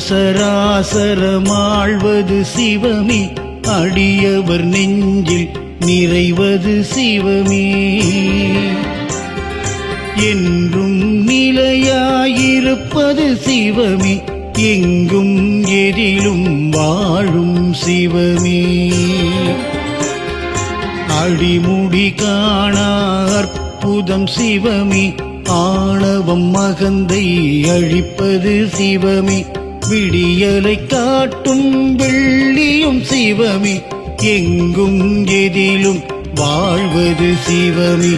சராசரமாழ்வது சிவமே, அடியவர் நெஞ்சில் நிறைவது சிவமே. என்றும் நிலையாயிருப்பது சிவமே, எங்கும் எதிலும் வாழும் சிவமே. அடிமுடி காணா அற்புதம் சிவமே, ஆணவம் மகந்தை அழிப்பது சிவமே. விடியலை காட்டும் வெள்ளியும் சிவமே, எங்கும் எதிலும் வாழ்வது சிவமே.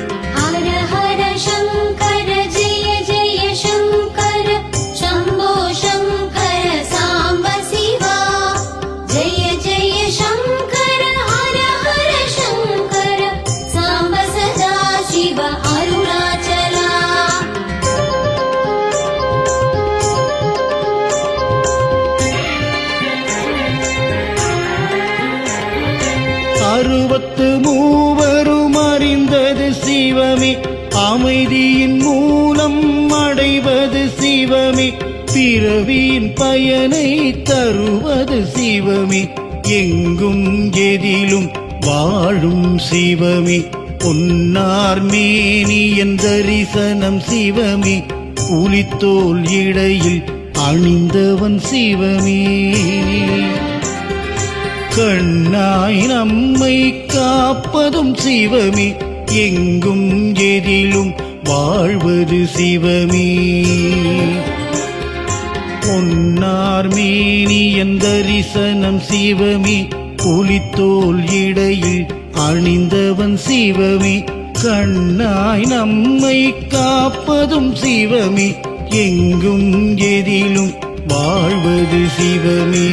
அறுபத்து மூவரும் அறிந்தது சிவமே, அமைதியின் மூலம் அடைவது சிவமே. பிறவியின் பயனை தருவது சிவமே, எங்கும் எதிலும் வாழும் சிவமே. பொன்னார் மேனியன் தரிசனம் சிவமே, புலித்தோல் இடையில் அணிந்தவன் சிவமே. கண்ணாய் நம்மை காப்பதும் சிவமே, எங்கும் எதிலும் வாழ்வது சிவமே. பொன்னார் மேனியன் தரிசனம் சிவமே, புலித்தோல் இடையில் அணிந்தவன் சிவமே. கண்ணாய் நம்மை காப்பதும் சிவமே, எங்கும் எதிலும் வாழ்வது சிவமே.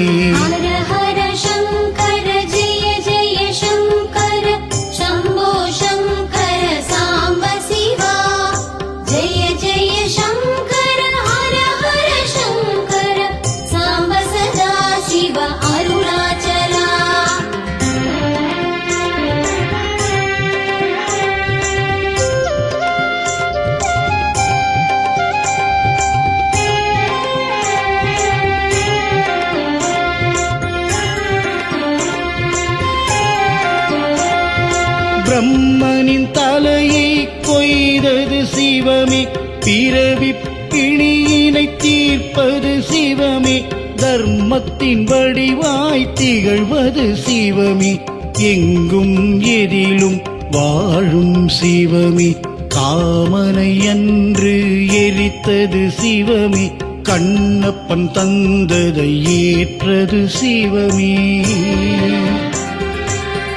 பிரம்மனின் தலையை கொய்தது சிவமே, பிறவி பிணியினை தீர்ப்பது சிவமே. தர்மத்தின் வடிவாய் திகழ்வது சிவமே, எங்கும் எதிலும் வாழும் சிவமே. காமனை அன்று எரித்தது சிவமே, கண்ணப்பன் தந்ததை ஏற்றது சிவமே.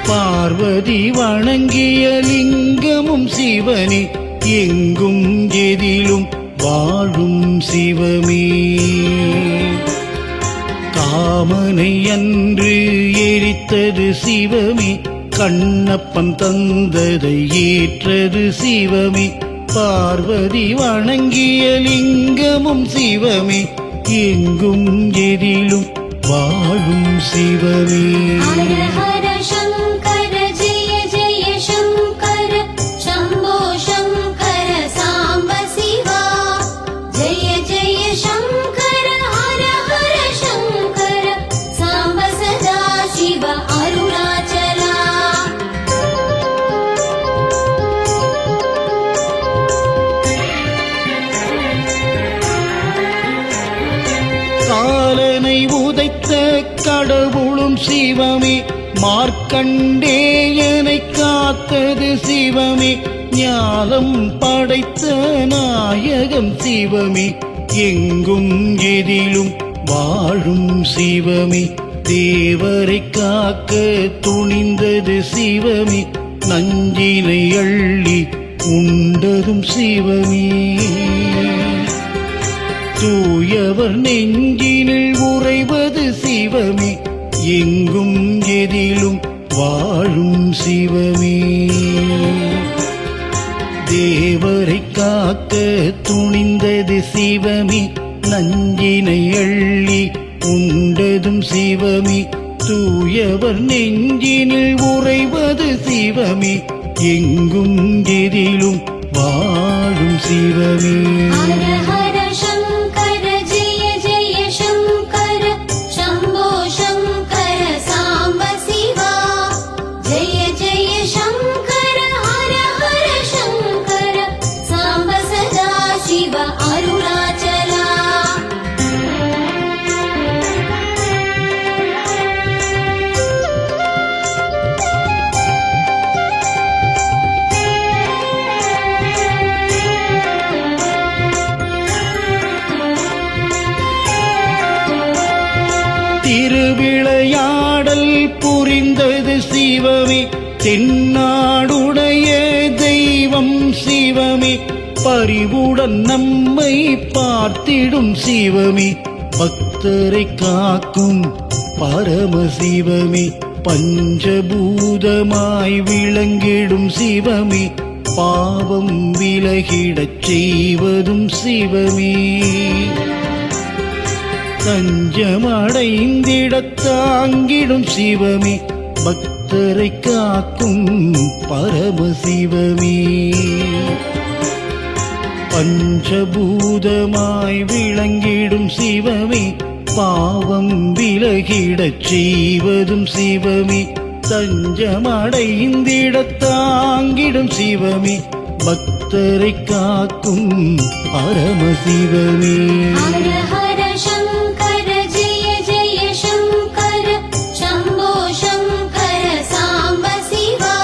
பார்வதி வணங்கிய லிங்கமும் சிவனே, எங்கும் எதிலும் வாழும் சிவமே. காமனை அன்று எரித்தது சிவமே, கண்ணப்பன் தந்ததை ஏற்றது சிவமே. பார்வதி வணங்கிய லிங்கமும் சிவமே, எங்கும் எதிலும் வாழும் சிவமே. காலனை உதைத்த கடவுளும் சிவமே, மார்க்கண்டேயனை காத்தது சிவமே. ஞானம் படைத்த நாயகம் சிவமே, எங்கும் எதிலும் வாழும் சிவமே. தேவரை காக்க துணிந்தது சிவமே, நஞ்சினை அள்ளி உண்டதும் சிவமே. தூயவர் நெஞ்சினில் உறைவது சிவமே, எங்கும் எதிலும் வாழும் சிவமே. தேவரை காக்க துணிந்தது சிவமே, நஞ்சினை அள்ளி உண்டதும் சிவமே. தூயவர் நெஞ்சினில் உறைவது சிவமே, எங்கும் எதிலும் வாழும் சிவமே. ஹர ஹர சங்கர ஜெய ஜெய சங்கர திருவிளையாடல் புரிந்தது சிவமே, தென்னாடுடைய தெய்வம் சிவமே, பரிவுடன் நம்மை பார்த்திடும் சிவமே, பக்தரை காக்கும் பரமசிவமே, பஞ்சபூதமாய் விளங்கிடும் சிவமே, பாவம் விலகிடச் செய்வதும் சிவமே, தஞ்சமடைந்திடத் தாங்கிடும் சிவமே, பக்தரை காக்கும் பரமசிவமே, பஞ்சபூதமாய் விளங்கிடும் சிவமே, பாவம் விலகிடச் செய்வதும் சிவமே, தஞ்சமடைந்திடத் தாங்கிடும் சிவமே, பக்தரை காக்கும் பரமசிவமே. ஹர ஹர சங்கர ஜெய ஜெய சங்கர சம்போ சங்கர சாம்ப சிவா,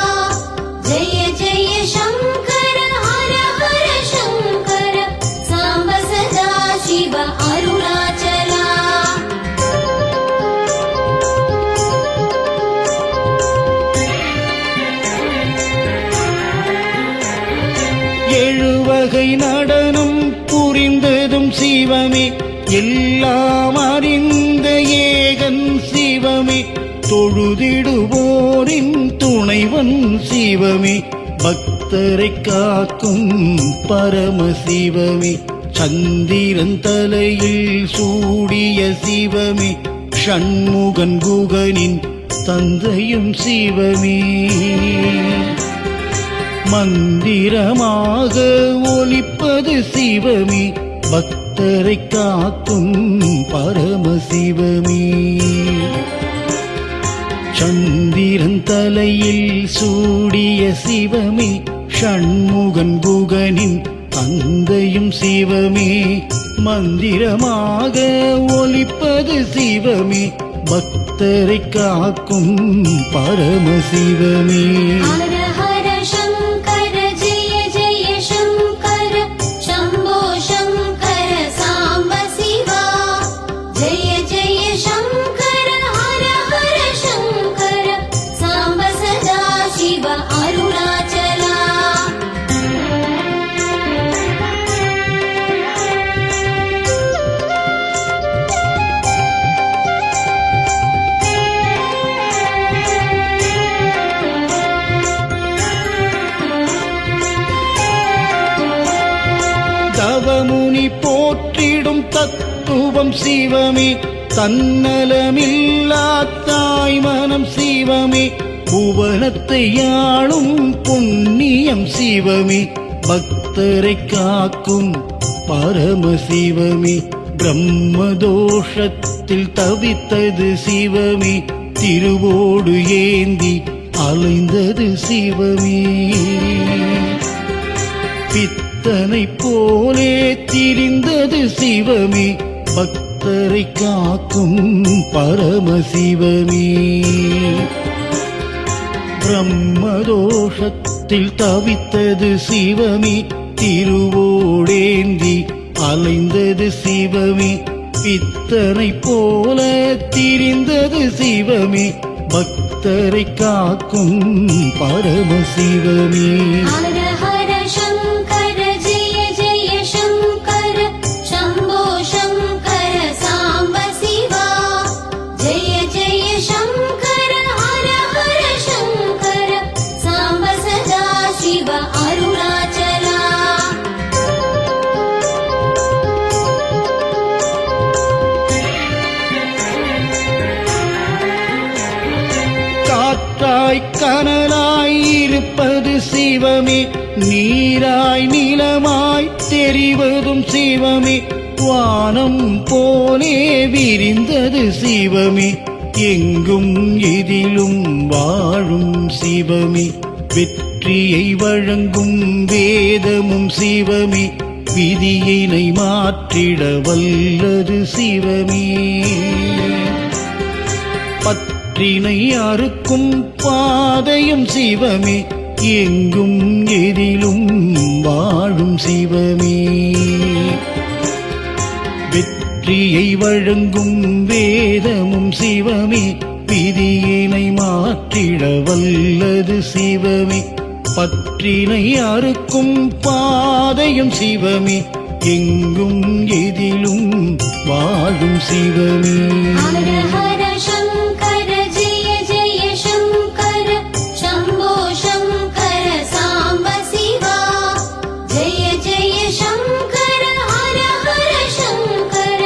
ஜெய ஜெய சங்கர ஹர ஹர சங்கர சாம்ப சதா சிவ அருணாச்சலா. எழுவகை நடனம் புரிந்ததும் சிவமே, எல்லாம் அறிந்த ஏகன் சிவமே, தொழுதிடுவோரின் துணைவன் சிவமே, பக்தரை காக்கும் பரமசிவமே, சந்திரன் தலையில் சூடிய சிவமே, ஷண்முகன் குகனின் தந்தையும் சிவமே, மந்திரமாக ஒலிப்பது சிவமே, பக்தரை காக்கும் பரமசிவமே, சந்திரன் தலையில் சூடிய சிவமே, ஷண்முகன் குகனின் தந்தையும் சிவமே, மந்திரமாக ஒலிப்பது சிவமே, பக்தரை காக்கும் பரமசிவமே. ஹர ஹர சங்கர ஜெய ஜெய சங்கர சம்போ சங்கர சாம்ப சிவா, ஜெய ஜெய சங்கர ஹர ஹர சங்கர சாம்ப சதா சிவ அருணாச்சலா. தவமுனி போற்றிடும் தத்துவம் சிவமே, தன்னலமில்லா தாய் மனம் சிவமே, புவனத்தை ஆளும் புண்ணியம் சிவமே, பக்தரை காக்கும் பரமசிவமே, பிரம்மதோஷத்தில் தவித்தது சிவமே, திருவோடு ஏந்தி அலைந்தது சிவமே, பித்தனை போலே திரிந்தது சிவமே, பக்தரை காக்கும் பரமசிவமே, பிரம்மதோஷத்தில் தவித்தது சிவமே, திருவோடேந்தி அலைந்தது சிவமே, பித்தனை போல திரிந்தது சிவமே, பக்தரை காக்கும் பரமசிவமே. ஹர ஹர சங்கர ஜெய ஜெய சங்கர சம்போ சங்கர சாம்ப சிவா, ஜெய ஜெய சங்கர ஹர ஹர சங்கர சாம்ப சதா சிவ அருணாச்சலா. காற்றாய் கனலாய் இருப்பது சிவமே, நீராய் நிலமாய் தெரிவதும் சிவமே, வானம் போலே விரிந்தது சிவமே, எங்கும் எதிலும் வாழும் சிவமே, வெற்றியை வழங்கும் வேதமும் சிவமே, விதியினை மாற்றிட வல்லது சிவமே, பற்றினை அறுக்கும் பாதையும் சிவமே, எங்கும் எதிலும் வாழும் சிவமே, வெற்றியை வழங்கும் வேதமும் சிவமே, விதியினை மாற்றிட வல்லது சிவமே. பற்றினை அறுக்கும் பாதையும் சிவமே, எங்கும் எதிலும் வாழும் சிவமே. ஹர ஹர சங்கர ஜெய ஜெய சங்கர சம்போ சங்கர சாம்ப சிவா. ஜெய ஜெய சங்கர ஹர ஹர சங்கர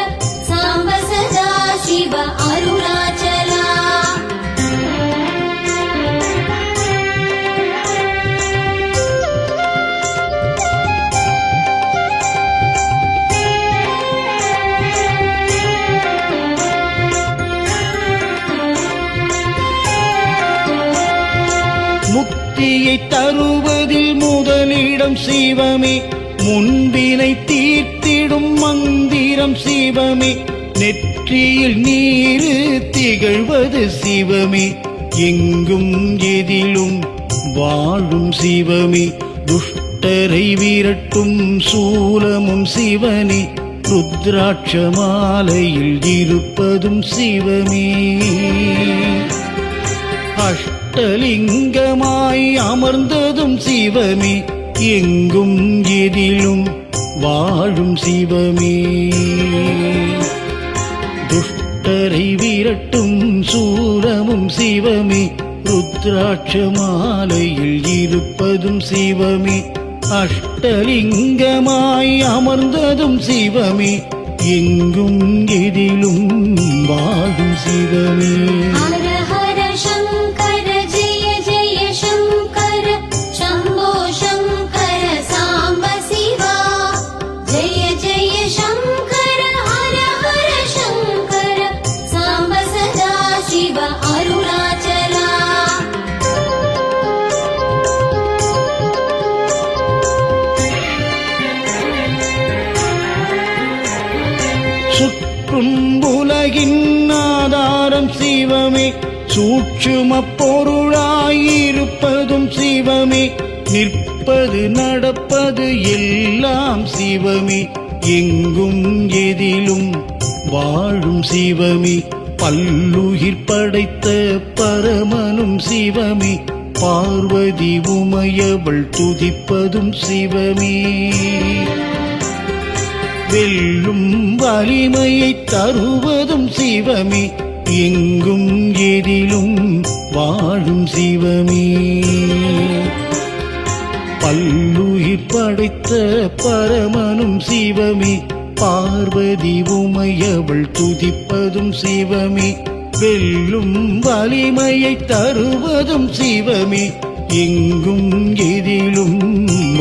சாம்ப சதா சிவ அருணாச்சலா. முக்தியை தருவதில் முதலிடம் சிவமே, முன்பினை தீர்த்திடும் மந்திரம் சிவமே. நெற்றியில் நீரு திகழ்வது சிவமே, எங்கும் எதிலும் வாழும் சிவமே. துஷ்டரை விரட்டும் சூலமும் சிவனே, ருத்ராட்ச மாலையில் இருப்பதும் சிவமே. அஷ்டலிங்கமாய் அமர்ந்ததும் சிவமே, எங்கும் எதிலும் வாழும் சிவமே. துஷ்டரை விரட்டும் சூலமும் சிவமே, ருத்ராட்ச மாலையில் இருப்பதும் சிவமே. அஷ்டலிங்கமாய் அமர்ந்ததும் சிவமே, எங்கும் எதிலும் வாழும் சிவமே. ஹர ஹர சங்கர ஜெய ஜெய சங்கர சம்போ சங்கர சாம்ப சிவா. ஜெய ஜெய சங்கர ஹர ஹர சங்கர சாம்ப சதா சிவ அருணாச்சலா. சுற்றும் உலகின் ஆதாரம் சிவமே, சூட்சும பொருளாயிருப்பதும் சிவமே. நிற்பது நடப்பது எல்லாம் சிவமே, எங்கும் எதிலும் வாழும் சிவமே. பல்லுயிர் படைத்த பரமனும் சிவமே, பார்வதி உமையவள் துதிப்பதும் சிவமே. வெல்லும் வலிமையை தருவதும் சிவமே, எங்கும் எதிலும் வாழும் சிவமே. பல்லுயிர் படைத்த பரமனும் சிவமே, பார்வதி உமையவள் துதிப்பதும் சிவமே. வெல்லும் வலிமையை தருவதும் சிவமே, எங்கும் எதிலும்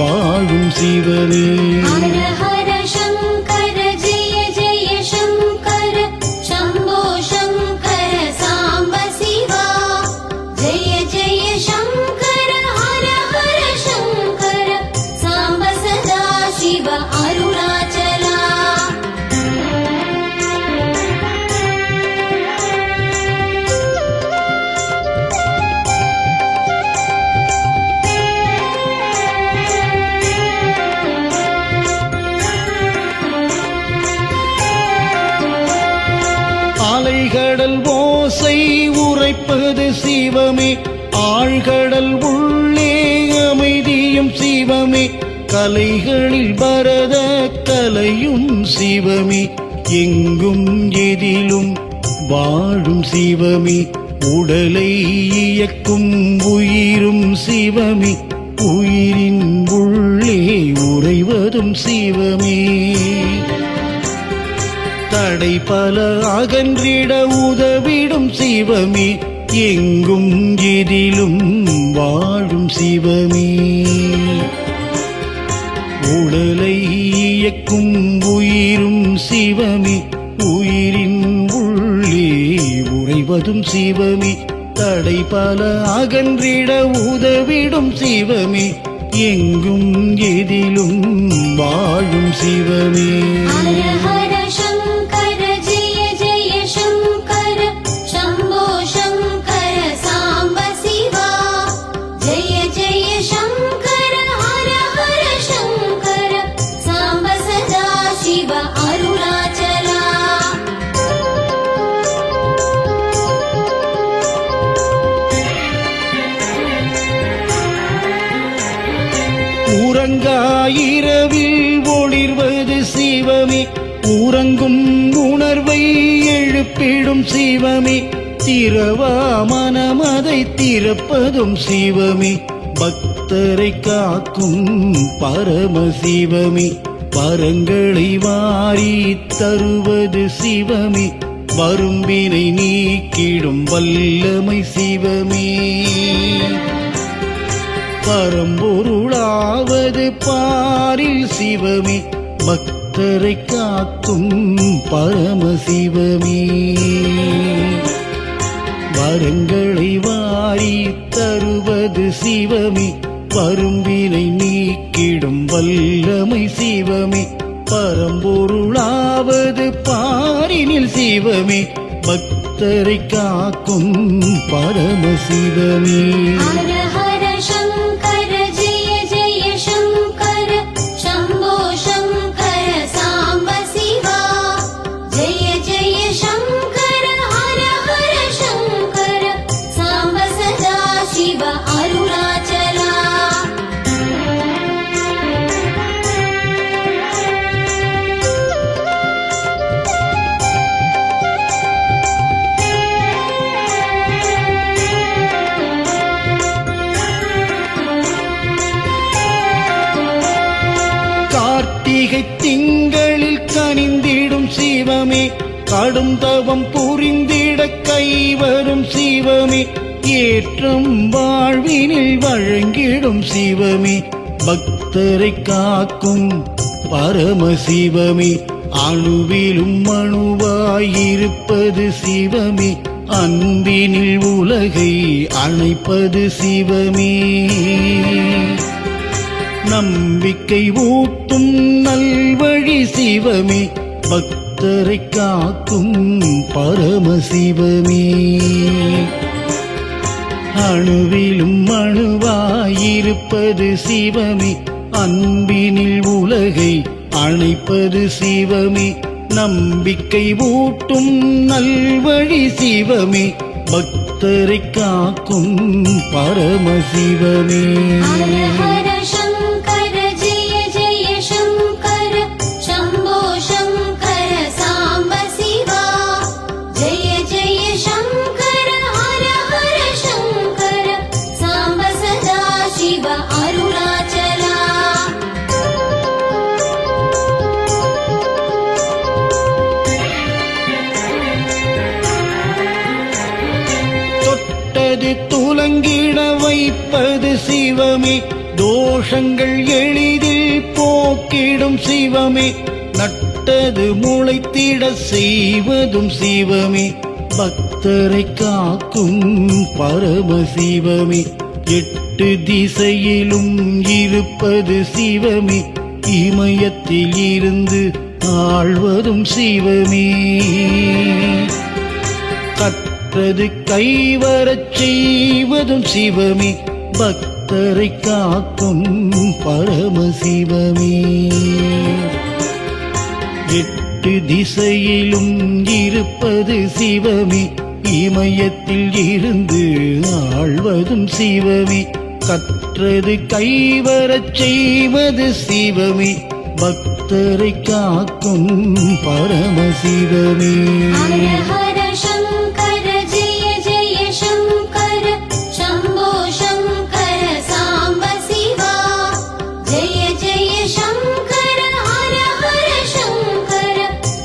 வாழும் சிவமே. ஹர ஹர சங்கர ஜெய ஜெய சங்கர சம்போ சங்கர சாம்ப சிவா. ஜெய ஜெய சங்கர ஹர ஹர சங்கர சாம்ப சதா சிவ அருணாச்சலா. அலைகடல் ஓசை உரைப்பது சிவமே, ஆழ்கடல் உள்ளே அமைதியும் சிவமே. கலைகளில் பரத கலையும் சிவமே, எங்கும் எதிலும் வாழும் சிவமே. உடலை இயக்கும் உயிரும் சிவமே, உயிரின் உள்ளே உறைவதும் சிவமே. தடை பல அகன்றிட உதவிடும் சிவமே, எங்கும் எதிலும் வாழும் சிவமே. உடலை இயக்கும் உயிரும் சிவமே, உயிரின் உள்ளே உறைவதும் சிவமே. தடை பல அகன்றிட உதவிடும் சிவமே, எங்கும் எதிலும் வாழும் சிவமே. ஹர ஹர சங்கர ஜெய ஜெய சங்கர சம்போ சங்கர சாம்ப சிவா. ஜெய ஜெய சங்கர ஹர ஹர சங்கர சாம்ப சதா சிவ அருணாச்சலா. உறங்காயிரவில் ஒளிர்வது சிவமே உறங்கும் உணர்வை எழுப்பிடும் சிவமே திரவா மனமதை திறப்பதும் சிவமே பக்தரை காக்கும் பரமசிவமே வரங்களை வாரி தருவது சிவமே வரும்பினை நீக்கிடும் வல்லமை சிவமே பரம்பொருளாவது பாரில் சிவமே பக்தரை காக்கும் பரமசிவமே வரங்களை வாரி தருவது சிவமே வரும்பினை நீக்கிடும் வல்லமை சிவமே பரம்பொருளாவது பாரினில் சிவமே பக்தரை காக்கும் பரமசிவமே ஹர ஹர சங்கர ஜெய ஜெய சங்கர சம்போ சங்கர சாம்ப சிவா ஜெய ஜெய சங்கர ஹர ஹர சங்கர சாம்ப சதா சிவ அருணாச்சலா கார்த்திகை திங்களில் கனிந்திடும் சிவமே கடும் தவம் புரிந்திட கைவரும் சிவமே ஏற்றம் வாழ்வினில் வழங்கிடும் சிவமே பக்தரை காக்கும் பரமசிவமே அணுவிலும் அணுவாயிருப்பது சிவமே அன்பினில் உலகை அணைப்பது சிவமே நம்பிக்கை ஊட்டும் நல்வழி சிவமே பக்தரை காக்கும் பரமசிவமே அணுவிலும் அணுவாயிருப்பது சிவமே அன்பினில் உலகை அணைப்பது சிவமே நம்பிக்கை ஊட்டும் நல்வழி சிவமே பக்தரை காக்கும் பரமசிவமே ஹர ஹர சங்கர ஜெய ஜெய சங்கர சம்போ சங்கர சாம்ப சிவா ஜெய ஜெய சங்கர ஹர ஹர சங்கர சாம்ப சதா சிவ அருணாச்சலா தொட்டது துலங்கிட வைப்பது சிவமே தோஷங்கள் எளிதில் போக்கிடும் சிவமே நட்டது முளைத்திட செய்வதும் சிவமே பக்தரை காக்கும் பரமசிவமே எட்டு திசையிலும் இருப்பது சிவமே இமயத்தில் இருந்து ஆழ்வதும் சிவமே கற்றது கைவரச் செய்வதும் சிவமே பக்தரை காக்கும் பரமசிவமே எட்டு திசையிலும் இருப்பது சிவமே இமயத்தில் இருந்து ஆழ்வதும் சிவமே கற்றது கைவரச் செய்வது சிவமே பக்தரை காக்கும் பரமசிவமே ஹர ஹர சங்கர ஜெய ஜெய சங்கர சம்போ சங்கர சாம்ப சிவா ஜெய ஜெய சங்கர ஹர ஹர சங்கர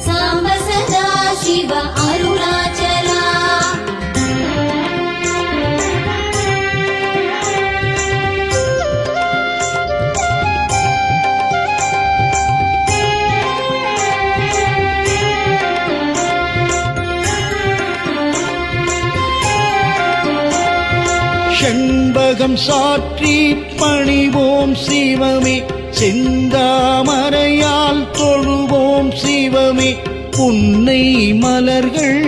சாம்ப சதா சிவ அருணாச்சலா செண்பகம் சாற்றி பணிவோம் சிவமே செந்தாமரையால் தொழுவோம் சிவமே புன்னை மலர்கள்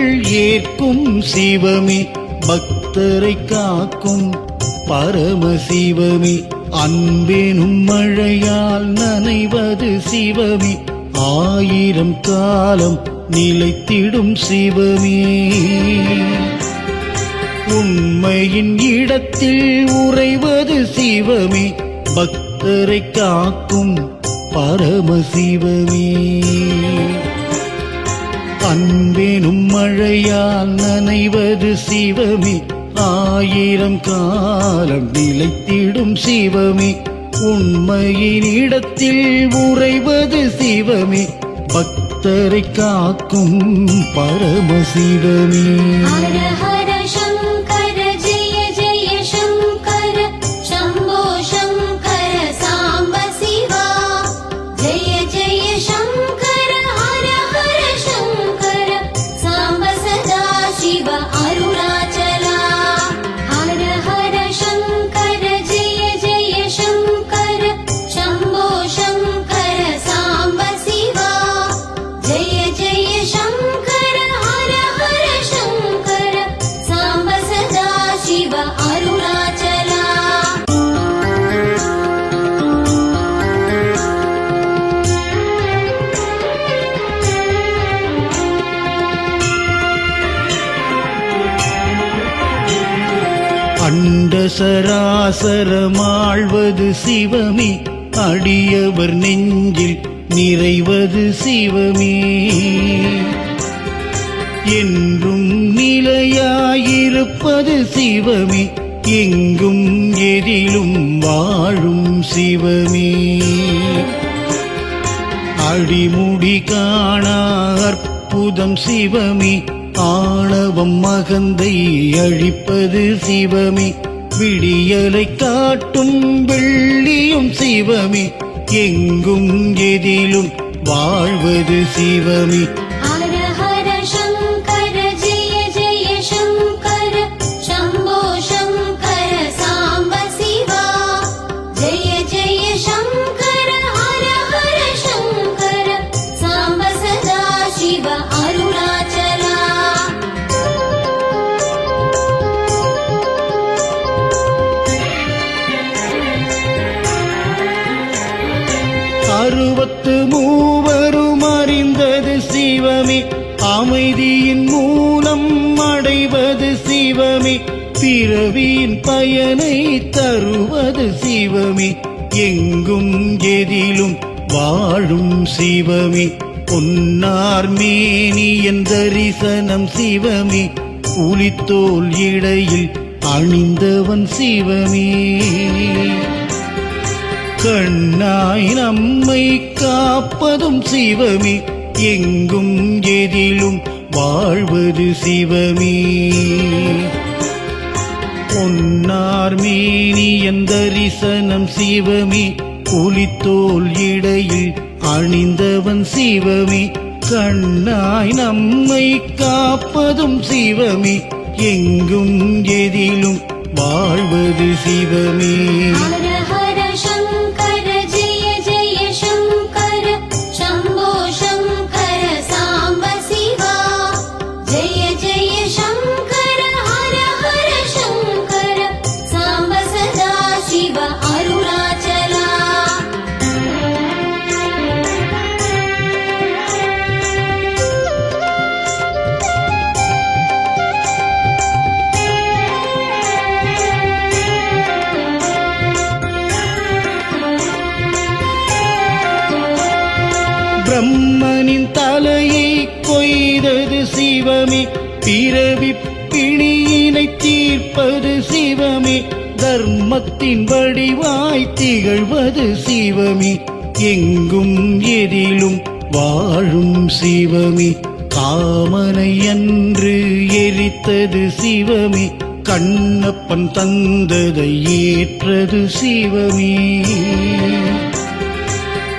ஏற்கும் சிவமே பக்தரை காக்கும் பரமசிவமே அன்பெனும் மழையால் நனைவது சிவமே ஆயிரம் காலம் நிலைத்திடும் சிவமே உண்மையின் இடத்தில் உறைவது சிவமே பக்தரை பக்தரை காக்கும் பரமசிவமே. அன்பெனும் மழையால் நனைவது சிவமே, 1000 காலம் நிலைத்திடும் சிவமே. உண்மையின் இடத்தில் உறைவது சிவமே, பக்தரை காக்கும் பரமசிவமே. ஹர ஹர சங்கர ஜெய ஜெய சங்கர சம்போ சங்கர சாம்ப சிவா. ஜெய ஜெய சங்கர ஹர ஹர சங்கர சாம்ப சதா சிவ அருணாச்சலா. ஹர ஹர சங்கர ஜெய ஜெய சங்கர சம்போ சங்கர சாம்ப சிவா. ஜெய ஜெய சங்கர ஹர ஹர சங்கர சாம்ப சதா சிவ அருணாச்சலா. அண்ட சராசரமாழ்வது சிவமே, அடியவர் நெஞ்சில் நிறைவது சிவமே. என்றும் நிலையாயிருப்பது சிவமே, எங்கும் எதிலும் வாழும் சிவமே. அடிமுடி காணா அற்புதம் சிவமே, ஆணவம் மகந்தை அழிப்பது சிவமே. விடியலை காட்டும் வெள்ளியும் சிவமே, எங்கும் எதிலும் வாழ்வது சிவமே. ஹர ஹர சங்கர ஜெய ஜெய சங்கர சம்போ சங்கர சாம்ப சிவா. ஜெய ஜெய சங்கர ஹர ஹர சங்கர சாம்ப சதா சிவ அருணாச்சலா. அறுபத்து மூவரும் அறிந்தது சிவமே, அமைதியின் மூலம் அடைவது சிவமே. பிறவியின் பயனை தருவது சிவமே, எங்கும் எதிலும் வாழும் சிவமே. பொன்னார் மேனியன் தரிசனம் சிவமே, புலித்தோல் இடையில் அணிந்தவன் சிவமே. கண்ணாய் நம்மை காப்பதும் சிவமே, எங்கும் எதிலும் வாழ்வது சிவமே. பொன்னார் மேனியன் தரிசனம் சிவமே, புலித்தோல் இடையில் அணிந்தவன் சிவமே. கண்ணாய் நம்மை காப்பதும் சிவமே, எங்கும் எதிலும் வாழ்வது சிவமே. ஹர ஹர சங்கர ஜெய ஜெய சங்கர சம்போ சங்கர சாம்ப சிவா. ஜெய ஜெய சங்கர ஹர ஹர சங்கர சாம்ப சதா சிவ அருணாச்சலா. பிரம்மனின் தலையை கொய்தது சிவமே, பிறவி பிணியினை தீர்ப்பது சிவமே. தர்மத்தின் வடிவாய் திகழ்வது சிவமே, எங்கும் எதிலும் வாழும் சிவமே. காமனை அன்று எரித்தது சிவமே, கண்ணப்பன் தந்ததை ஏற்றது சிவமே.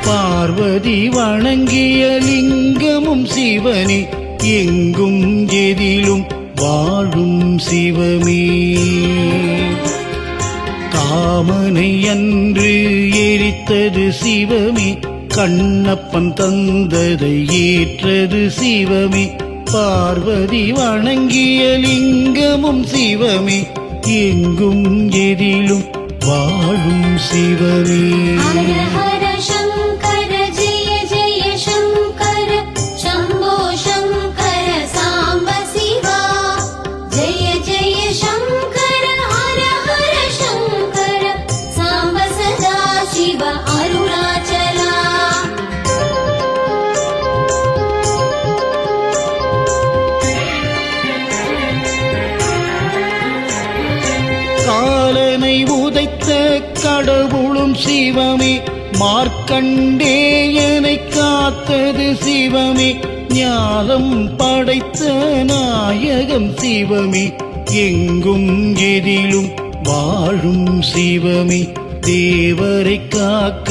பார்வதி வணங்கிய லிங்கமும் சிவனே, எங்கும் எதிலும் வாழும் சிவமே. காமனை அன்று எரித்தது சிவமே, கண்ணப்பன் தந்ததை ஏற்றது சிவமே. பார்வதி வணங்கிய லிங்கமும் சிவமே, எங்கும் எதிலும் வாழும் சிவமே. ஹர ஹர சங்கர ஜெய ஜெய சங்கர சம்போ சங்கர சாம்ப சிவா. ஜெய ஜெய சங்கர ஹர ஹர சங்கர சாம்ப சதா சிவ உதைத்த கடவுளும் சிவமே, மார்க்கண்டேயனை காத்தது சிவமே, ஞானம் படைத்த நாயகம் சிவமே, எங்கும் எதிலும் வாழும் சிவமே, தேவரை காக்க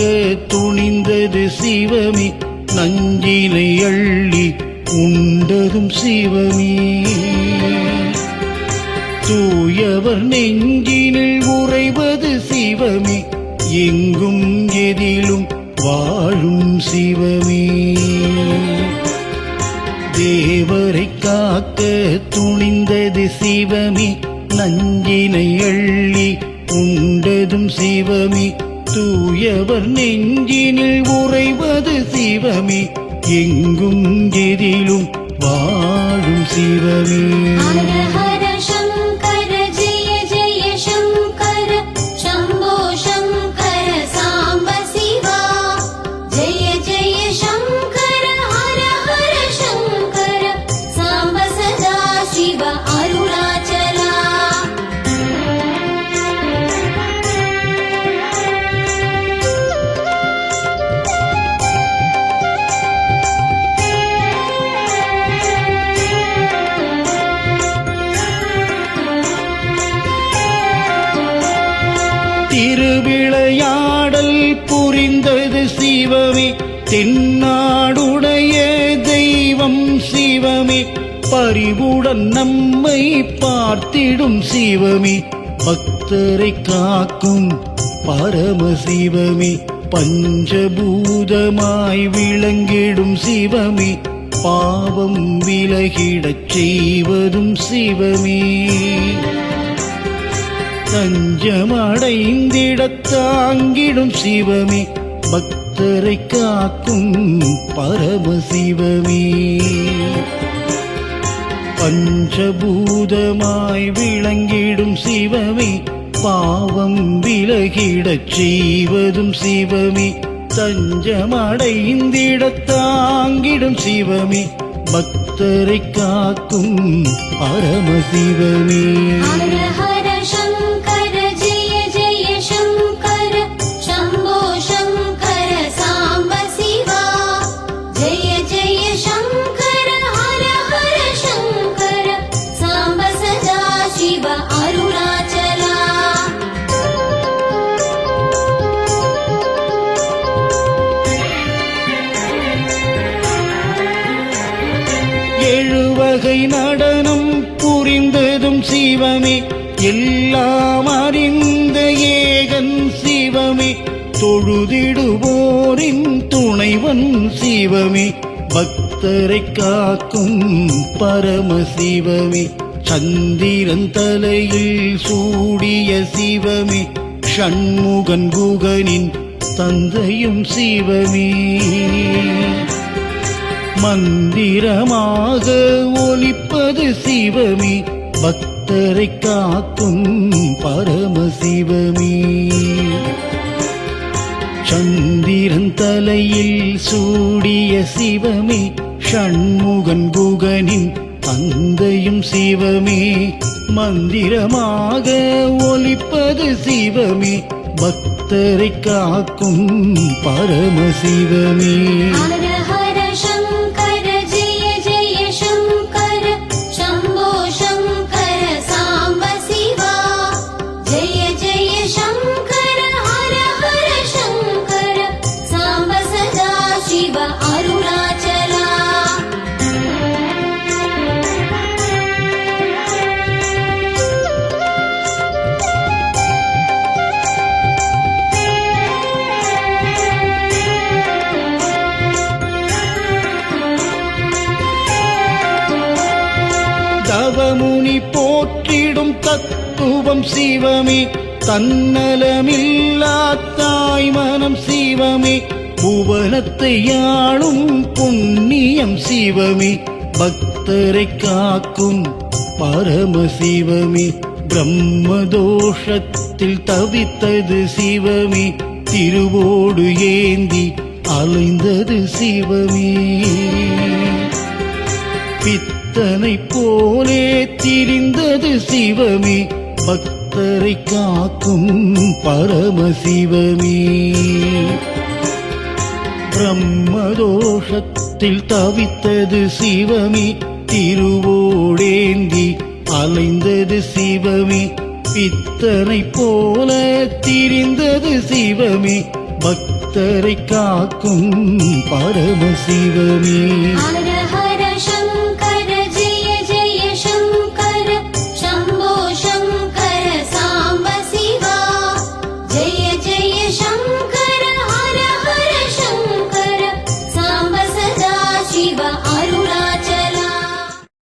துணிந்தது சிவமே, நஞ்சினை அள்ளி உண்டதும் சிவமே, தூயவர் நெஞ்சினில் உறைவது சிவமே, எங்கும் எதிலும் வாழும் சிவமே, தேவரை காக்க துணிந்தது சிவமே, நஞ்சினை அள்ளி உண்டதும் சிவமே, தூயவர் நெஞ்சினில் உறைவது சிவமே, எங்கும் எதிலும் வாழும் சிவமே. ஹர ஹர சங்கர ஜெய ஜெய சங்கர சம்போ சங்கர சாம்ப சிவா, ஜெய ஜெய சங்கர ஹர ஹர சங்கர சாம்ப சதா சிவ அருணாச்சலா. திருவிளையாடல் புரிந்தது சிவமே, தென்னாடுடைய தெய்வம் சிவமே, பரிவுடன் நம்மை பார்த்திடும் சிவமே, பக்தரை காக்கும் பரமசிவமே, பஞ்சபூதமாய் விளங்கிடும் சிவமே, பாவம் விலகிடச் செய்வதும் சிவமே, தஞ்சமடைந்திடத் தாங்கிடும் சிவமே, பக்தரை காக்கும் பரமசிவமே, பஞ்சபூதமாய் விளங்கிடும் சிவமே, பாவம் விலகிடச் செய்வதும் சிவமே, தஞ்சமடைந்திடத் தாங்கிடும் சிவமே, பக்தரை காக்கும் பரமசிவமே. ஹர ஹர சங்கர ஜெய ஜெய சங்கர சம்போ சங்கர சாம்ப சிவா, ஜெய ஜெய சங்கர ஹர ஹர சங்கர சாம்ப சதா சிவ அருணாச்சலா. எழுவகை நடனம் புரிந்ததும் சிவமே, எல்லாம் அறிந்த ஏகன் சிவமே, தொழுதிடுவோரின் துணைவன் சிவமே, பக்தரை காக்கும் பரமசிவமே, சந்திரன் தலையில் சூடிய சிவமே, ஷண்முகன் குகனின் தந்தையும் சிவமே, மந்திரமாக ஒலிப்பது சிவமே, பக்தரை காக்கும் பரமசிவமே, சந்திரன் தலையில் சூடிய சிவமே, ஷண்முகன் குகனின் தந்தையும் சிவமே, மந்திரமாக ஒலிப்பது சிவமே, பக்தரை காக்கும் பரமசிவமே. ஹர ஹர சங்கர ஜெய ஜெய சங்கர சம்போ சங்கர சாம்ப சிவா, ஜெய ஜெய சங்கர ஹர ஹர சங்கர சாம்ப சதா சிவ அருணாச்சலா. தவமுனி போற்றிடும் தத்துவம் சிவமே, தன்னலமில்லா தாய் மனம் சிவமே, புவனத்தை ஆளும் புண்ணியம் சிவமே, பக்தரை காக்கும் பரமசிவமே, பிரம்மதோஷத்தில் தவித்தது சிவமே, திருவோடு ஏந்தி அலைந்தது சிவமே, பித்தனை போலே திரிந்தது சிவமே, பக்த பக்தரை காக்கும் பரமசிவமே. பிரம்மதோஷத்தில் தவித்தது சிவமே, திருவோடேந்தி அலைந்தது சிவமே. பித்தனை போல திரிந்தது சிவமே, பக்தரை காக்கும் பரமசிவமே. ஹர